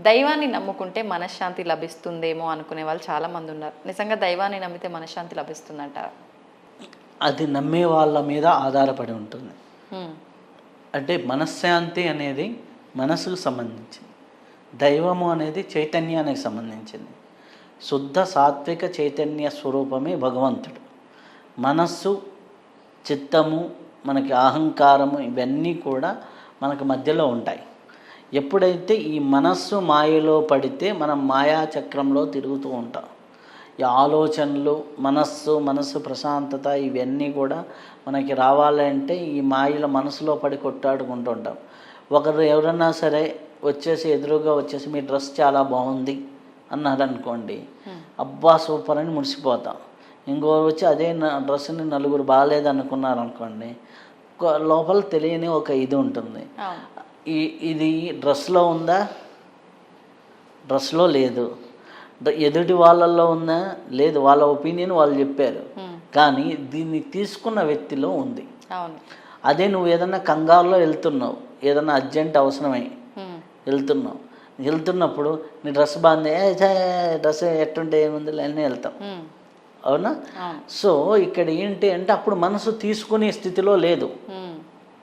దైవాన్ని నమ్ముకుంటే మనశ్శాంతి లభిస్తుందేమో అనుకునే వాళ్ళు చాలామంది ఉన్నారు. నిజంగా దైవాన్ని నమ్మితే మనశ్శాంతి లభిస్తుందంటారా? అది నమ్మే వాళ్ళ మీద ఆధారపడి ఉంటుంది. అంటే మనశ్శాంతి అనేది మనసుకు సంబంధించింది, దైవము అనేది చైతన్యానికి సంబంధించింది. శుద్ధ సాత్విక చైతన్య స్వరూపమే భగవంతుడు. మనస్సు, చిత్తము, మనకి అహంకారము ఇవన్నీ కూడా మనకు మధ్యలో ఉంటాయి. ఎప్పుడైతే ఈ మనస్సు మాయలో పడితే మనం మాయాచక్రంలో తిరుగుతూ ఉంటాం. ఈ ఆలోచనలు, మనస్సు ప్రశాంతత ఇవన్నీ కూడా మనకి రావాలంటే ఈ మాయల మనసులో పడి కొట్టాడుకుంటూ ఉంటాం. ఒకరు ఎవరన్నా సరే వచ్చేసి ఎదురుగా వచ్చేసి మీ డ్రెస్ చాలా బాగుంది అన్నారనుకోండి, అబ్బా సూపర్ అని మురిసిపోతాం. ఇంకోరు వచ్చి అదే డ్రెస్ని నలుగురు బాగాలేదు అనుకున్నారనుకోండి, లోపల తెలియని ఒక ఇది ఉంటుంది. ఇది డ్రెస్లో ఉందా? డ్రెస్లో లేదు. ఎదుటి వాళ్ళల్లో ఉందా? లేదు. వాళ్ళ ఒపీనియన్ వాళ్ళు చెప్పారు, కానీ దీన్ని తీసుకున్న వ్యక్తిలో ఉంది. అదే నువ్వు ఏదన్నా కంగారులో వెళ్తున్నావు, ఏదన్నా అర్జెంట్ అవసరమై వెళ్తున్నప్పుడు నీ డ్రెస్ బాగుంది, డ్రెస్ ఎట్టుంటే ఏముంది అని వెళ్తాం, అవునా? సో ఇక్కడ ఏంటి అంటే అప్పుడు మనసు తీసుకునే స్థితిలో లేదు.